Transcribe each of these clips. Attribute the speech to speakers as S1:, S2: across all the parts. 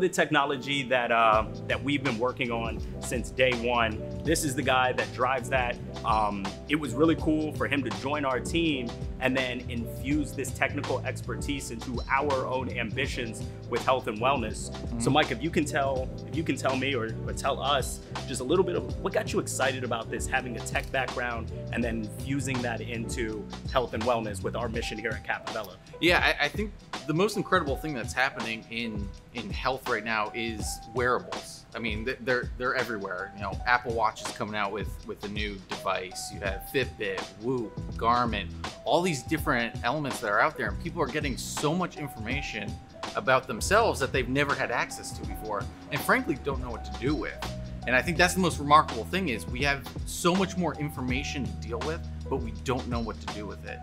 S1: the technology that that we've been working on since day one. This is the guy that drives that. It was really cool for him to join our team and then infuse this technical expertise into our own ambitions with health and wellness. So Mike, if you can tell me or tell us just a little bit of what got you excited about this, having a tech background and then fusing that into health and wellness with our mission here at Capabella.
S2: Yeah, I think the most incredible thing that's happening in health right now is wearables. I mean, they're everywhere. You know, Apple Watch is coming out with a new device. You have Fitbit, Whoop, Garmin, all these different elements that are out there, and people are getting so much information about themselves that they've never had access to before, and frankly don't know what to do with. And I think that's the most remarkable thing is we have so much more information to deal with, but we don't know what to do with it.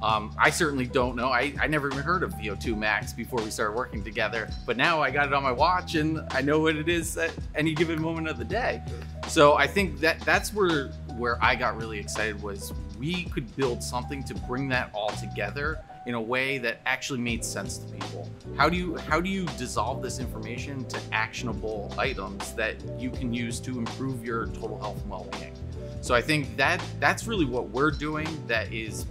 S2: I certainly don't know. I never even heard of VO2 Max before we started working together, but now I got it on my watch and I know what it is at any given moment of the day. So I think that's where I got really excited, was we could build something to bring that all together in a way that actually made sense to people. How do you dissolve this information to actionable items that you can use to improve your total health and well-being? So I think that's really what we're doing. That is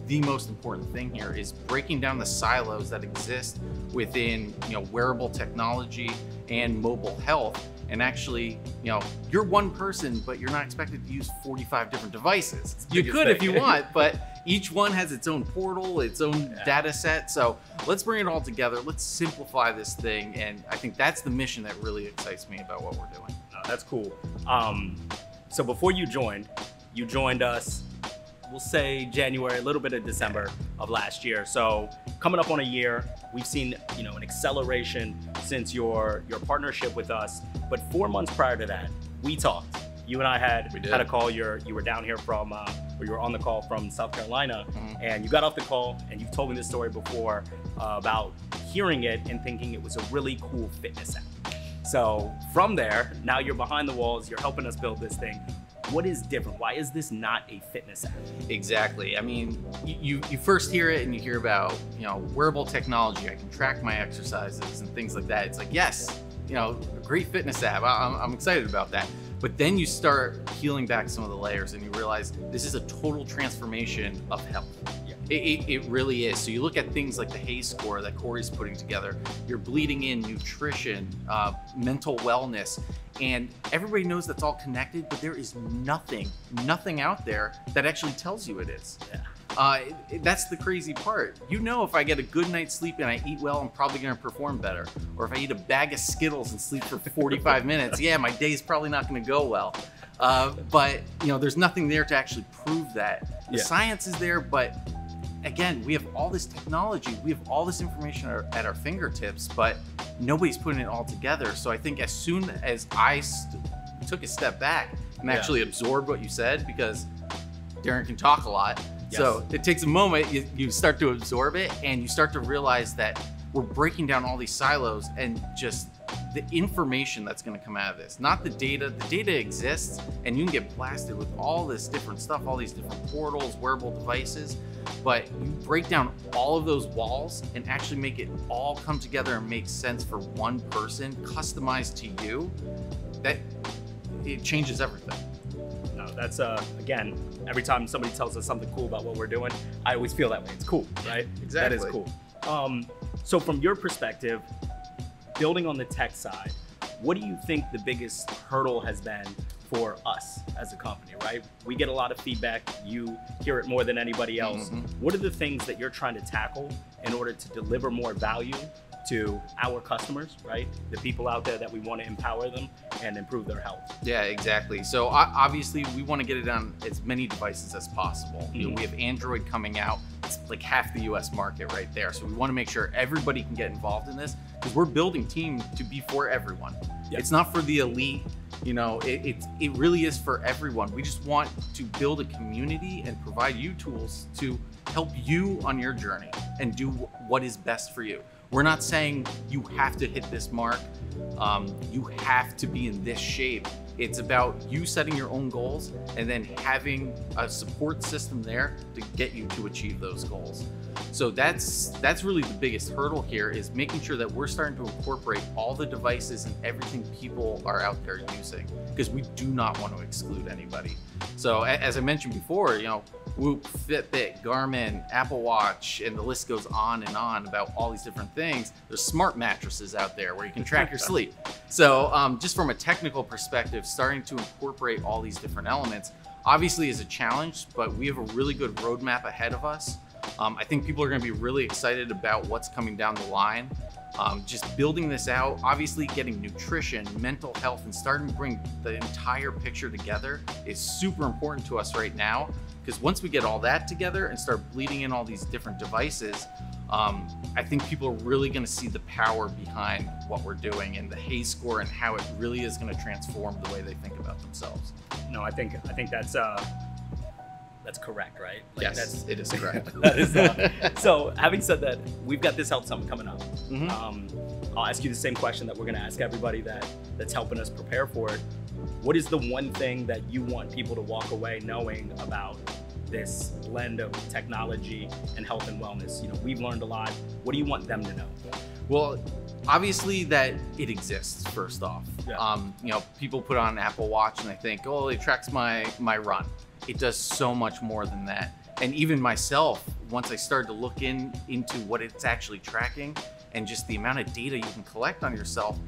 S2: the most important thing here, is breaking down the silos that exist within, you know, wearable technology and mobile health. And actually, you know, you're one person, but you're not expected to use 45 different devices. You could if you want, but each one has its own portal, its own data set. So let's bring it all together. Let's simplify this thing. And I think that's the mission that really excites me about what we're doing.
S1: That's cool. So before you joined us, we'll say January, a little bit of December of last year. So coming up on a year, we've seen, you know, an acceleration since your partnership with us. But 4 months prior to that, we talked. You and I had a call. You were down here from, or you were on the call from South Carolina, and you got off the call, and you've told me this story before about hearing it and thinking it was a really cool fitness app. So from there, now you're behind the walls, you're helping us build this thing. What is different? Why is this not a fitness app?
S2: Exactly. I mean, you first hear it and you hear about, you know, wearable technology. I can track my exercises and things like that. It's like, yes, you know, a great fitness app. I'm excited about that. But then you start peeling back some of the layers and you realize this is a total transformation of health. It really is. So you look at things like the Hayes score that Corey's putting together, you're bleeding in nutrition, mental wellness, and everybody knows that's all connected, but there is nothing out there that actually tells you it is. That's the crazy part. You know, if I get a good night's sleep and I eat well, I'm probably gonna perform better. Or if I eat a bag of Skittles and sleep for 45 minutes, yeah, my day's probably not gonna go well. But you know, there's nothing there to actually prove that. The science is there, but again, we have all this technology, we have all this information at our fingertips, but nobody's putting it all together. So I think as soon as I took a step back and actually absorbed what you said, because Darren can talk a lot, so it takes a moment, you start to absorb it and you start to realize that we're breaking down all these silos and just the information that's going to come out of this, not the data. The data exists and you can get blasted with all this different stuff, all these different portals, wearable devices, but you break down all of those walls and actually make it all come together and make sense for one person, customized to you, that it changes everything.
S1: No, that's again, every time somebody tells us something cool about what we're doing, I always feel that way. It's cool, right?
S2: Exactly.
S1: That is cool. So from your perspective, building on the tech side, what do you think the biggest hurdle has been for us as a company, right? We get a lot of feedback. You hear it more than anybody else. What are the things that you're trying to tackle in order to deliver more value to our customers, right? The people out there that we want to empower them and improve their health.
S2: Yeah, exactly. So obviously we want to get it on as many devices as possible. You know, we have Android coming out. It's like half the US market right there. So we want to make sure everybody can get involved in this, because we're building team to be for everyone. It's not for the elite. You know, it really is for everyone. We just want to build a community and provide you tools to help you on your journey and do what is best for you. We're not saying you have to hit this mark, you have to be in this shape. It's about you setting your own goals and then having a support system there to get you to achieve those goals. So that's really the biggest hurdle here, is making sure that we're starting to incorporate all the devices and everything people are out there using, because we do not want to exclude anybody. So as I mentioned before, Whoop, Fitbit, Garmin, Apple Watch, and the list goes on about all these different things. There's smart mattresses out there where you can track your sleep. So just from a technical perspective, starting to incorporate all these different elements obviously is a challenge, but we have a really good roadmap ahead of us. I think people are going to be really excited about what's coming down the line. Just building this out, obviously getting nutrition, mental health, and starting to bring the entire picture together is super important to us right now. Because once we get all that together and start bleeding in all these different devices, I think people are really going to see the power behind what we're doing and the Hayes score and how it really is going to transform the way they think about themselves.
S1: No, I think that's correct, right?
S2: Yes, it is correct.
S1: That is, so having said that, we've got this Health Summit coming up. I'll ask you the same question that we're going to ask everybody that's helping us prepare for it. What is the one thing that you want people to walk away knowing about this blend of technology and health and wellness? We've learned a lot. What do you want them to know?
S2: Well, obviously that it exists, first off. Yeah. People put on an Apple Watch and they think, oh, it tracks my run. It does so much more than that. And even myself, once I started to look into what it's actually tracking and just the amount of data you can collect on yourself,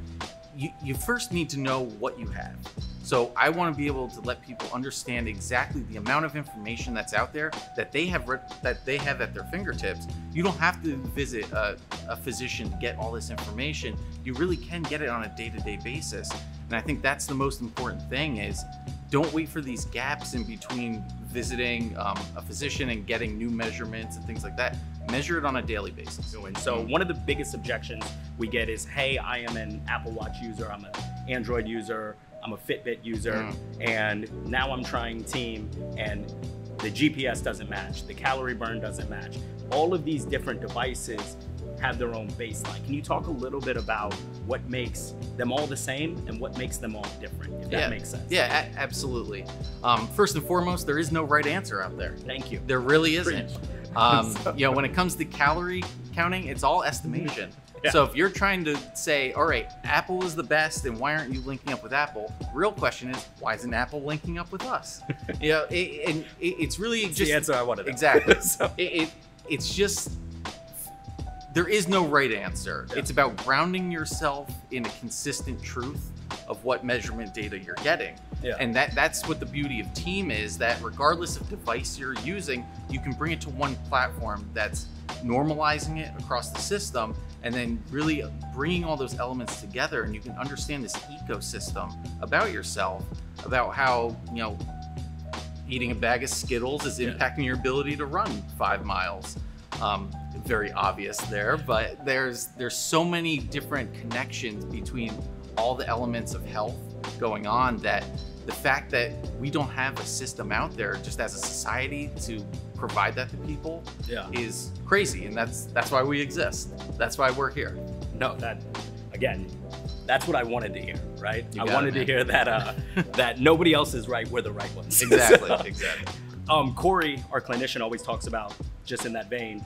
S2: you first need to know what you have. So I want to be able to let people understand exactly the amount of information that's out there that they have at their fingertips. You don't have to visit a physician to get all this information. You really can get it on a day-to-day basis. And I think that's the most important thing, is don't wait for these gaps in between visiting a physician and getting new measurements and things like that. Measure it on a daily basis.
S1: So one of the biggest objections we get is, hey, I am an Apple Watch user, I'm an Android user, I'm a Fitbit user, and now I'm trying Team, and the GPS doesn't match, the calorie burn doesn't match. All of these different devices have their own baseline. Can you talk a little bit about what makes them all the same and what makes them all different, if that makes sense?
S2: Yeah, absolutely. First and foremost, there is no right answer out there.
S1: Thank you.
S2: There really isn't. When it comes to calorie counting, it's all estimation. Yeah. So if you're trying to say, all right, Apple is the best, and why aren't you linking up with Apple? Real question is, why isn't Apple linking up with us? It's really
S1: That's
S2: just
S1: the answer I wanted.
S2: Exactly. So it's just, there is no right answer. Yeah. It's about grounding yourself in a consistent truth of what measurement data you're getting. Yeah. And that's what the beauty of Team is, that regardless of device you're using, you can bring it to one platform that's normalizing it across the system, and then really bringing all those elements together, and you can understand this ecosystem about yourself, about how, eating a bag of Skittles is impacting your ability to run 5 miles. Very obvious there, but there's so many different connections between all the elements of health going on, that the fact that we don't have a system out there just as a society to provide that to people is crazy. And that's why we exist. That's why we're here.
S1: No, that's what I wanted to hear, right? I wanted to hear that that nobody else is right, we're the right ones.
S2: Exactly,
S1: So,
S2: exactly.
S1: Corey, our clinician, always talks about, just in that vein,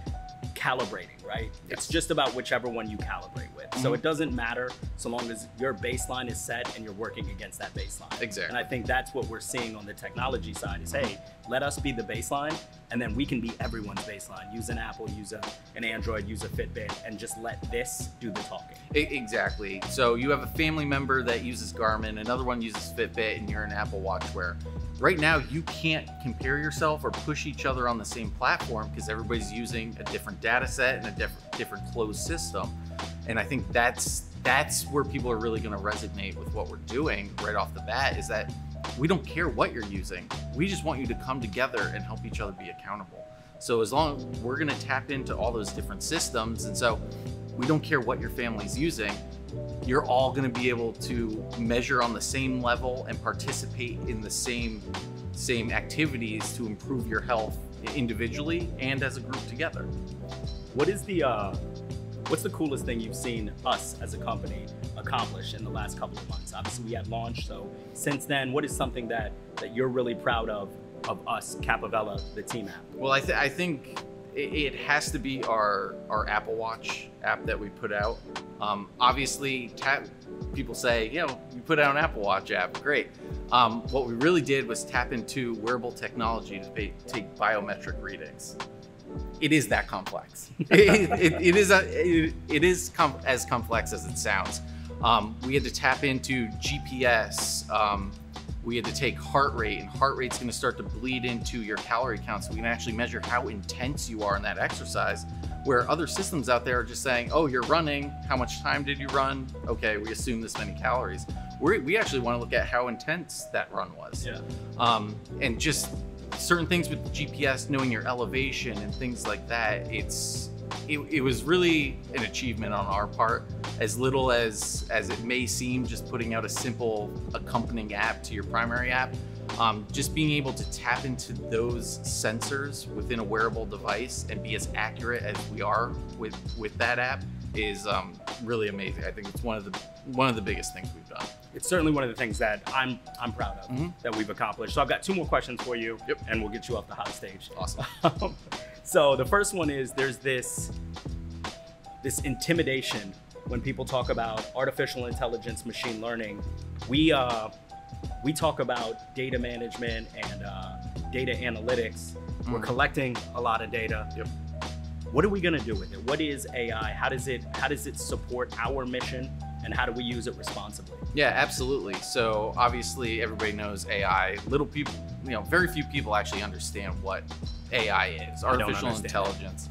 S1: calibrating, right? Yes. It's just about whichever one you calibrate with. So it doesn't matter so long as your baseline is set and you're working against that baseline.
S2: Exactly.
S1: And I think that's what we're seeing on the technology side is, hey, let us be the baseline, and then we can be everyone's baseline. Use an Apple, use an Android, use a Fitbit, and just let this do the talking.
S2: Exactly. So you have a family member that uses Garmin, another one uses Fitbit, and you're an Apple Watch wearer. Right now, you can't compare yourself or push each other on the same platform because everybody's using a different data set and a different closed system. And I think that's where people are really going to resonate with what we're doing right off the bat, is that we don't care what you're using. We just want you to come together and help each other be accountable. So as long as we're going to tap into all those different systems, and so we don't care what your family's using, you're all going to be able to measure on the same level and participate in the same activities to improve your health individually and as a group together.
S1: What's the coolest thing you've seen us as a company accomplished in the last couple of months? Obviously, we had launch. So since then, what is something that you're really proud of us, Capavella, the team app?
S2: Well, I think it has to be our Apple Watch app that we put out. Obviously, people say, you put out an Apple Watch app, great. What we really did was tap into wearable technology to take biometric readings. It is that complex. It is as complex as it sounds. We had to tap into GPS. We had to take heart rate, and heart rate's going to start to bleed into your calorie count, so we can actually measure how intense you are in that exercise, where other systems out there are just saying, oh, you're running, how much time did you run? Okay, we assume this many calories. We actually want to look at how intense that run was.
S1: Yeah.
S2: And just certain things with the GPS, knowing your elevation and things like that, it was really an achievement on our part. As little as it may seem, just putting out a simple accompanying app to your primary app, just being able to tap into those sensors within a wearable device and be as accurate as we are with that app is really amazing. I think it's one of the biggest things we've done.
S1: It's certainly one of the things that I'm proud of that we've accomplished. So I've got 2 more questions for you, and we'll get you off the hot stage.
S2: Awesome.
S1: So the first one is, there's this intimidation when people talk about artificial intelligence, machine learning. We talk about data management and data analytics. We're collecting a lot of data. What are we going to do with it? What is AI? How does it support our mission, and how do we use it responsibly?
S2: Yeah, absolutely. So obviously everybody knows AI. Little people, very few people actually understand what AI is. Artificial intelligence,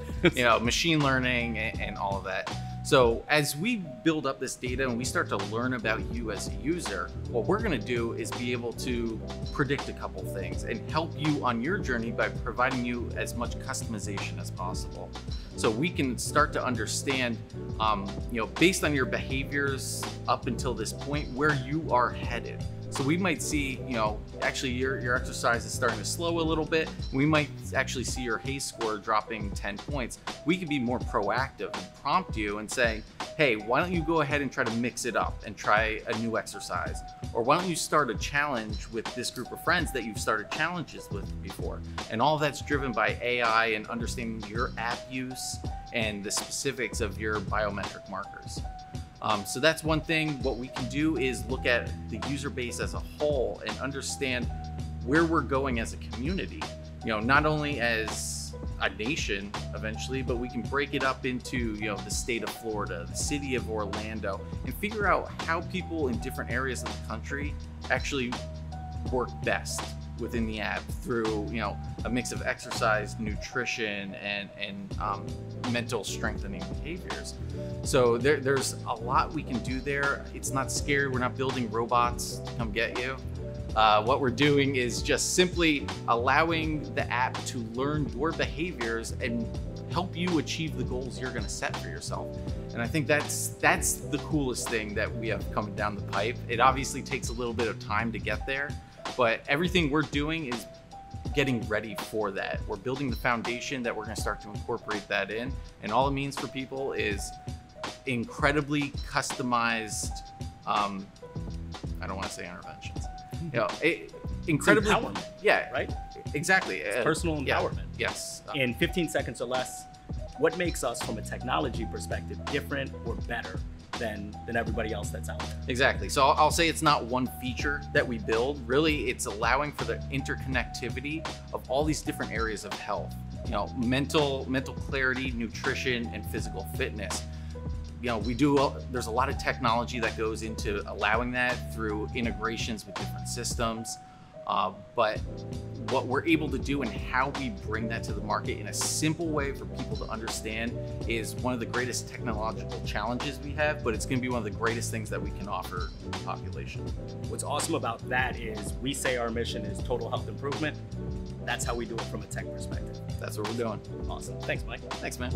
S2: machine learning and all of that. So as we build up this data and we start to learn about you as a user, what we're going to do is be able to predict a couple things and help you on your journey by providing you as much customization as possible. So we can start to understand, based on your behaviors up until this point, where you are headed. So we might see, actually your exercise is starting to slow a little bit. We might actually see your HACE score dropping 10 points. We could be more proactive and prompt you and say, hey, why don't you go ahead and try to mix it up and try a new exercise? Or why don't you start a challenge with this group of friends that you've started challenges with before? And all that's driven by AI and understanding your app use and the specifics of your biometric markers. So that's one thing. What we can do is look at the user base as a whole and understand where we're going as a community, not only as a nation eventually, but we can break it up into, the state of Florida, the city of Orlando, and figure out how people in different areas of the country actually work best within the app through, a mix of exercise, nutrition, and mental strengthening behaviors. So there's a lot we can do there. It's not scary. We're not building robots to come get you. What we're doing is just simply allowing the app to learn your behaviors and help you achieve the goals you're going to set for yourself. And I think that's the coolest thing that we have coming down the pipe. It obviously takes a little bit of time to get there, but everything we're doing is getting ready for that. We're building the foundation that we're going to start to incorporate that in. And all it means for people is incredibly customized, I don't want to say interventions, incredibly,
S1: it's empowerment,
S2: yeah,
S1: right?
S2: Exactly.
S1: It's personal empowerment.
S2: Yeah. Yes.
S1: In 15 seconds or less, what makes us from a technology perspective different or better than everybody else that's out there?
S2: Exactly. So I'll say it's not one feature that we build. Really, it's allowing for the interconnectivity of all these different areas of health. Mental clarity, nutrition, and physical fitness. There's a lot of technology that goes into allowing that through integrations with different systems. But what we're able to do and how we bring that to the market in a simple way for people to understand is one of the greatest technological challenges we have, but it's going to be one of the greatest things that we can offer the population.
S1: What's awesome about that is we say our mission is total health improvement. That's how we do it from a tech perspective.
S2: That's what we're doing.
S1: Awesome. Thanks, Mike.
S2: Thanks, man.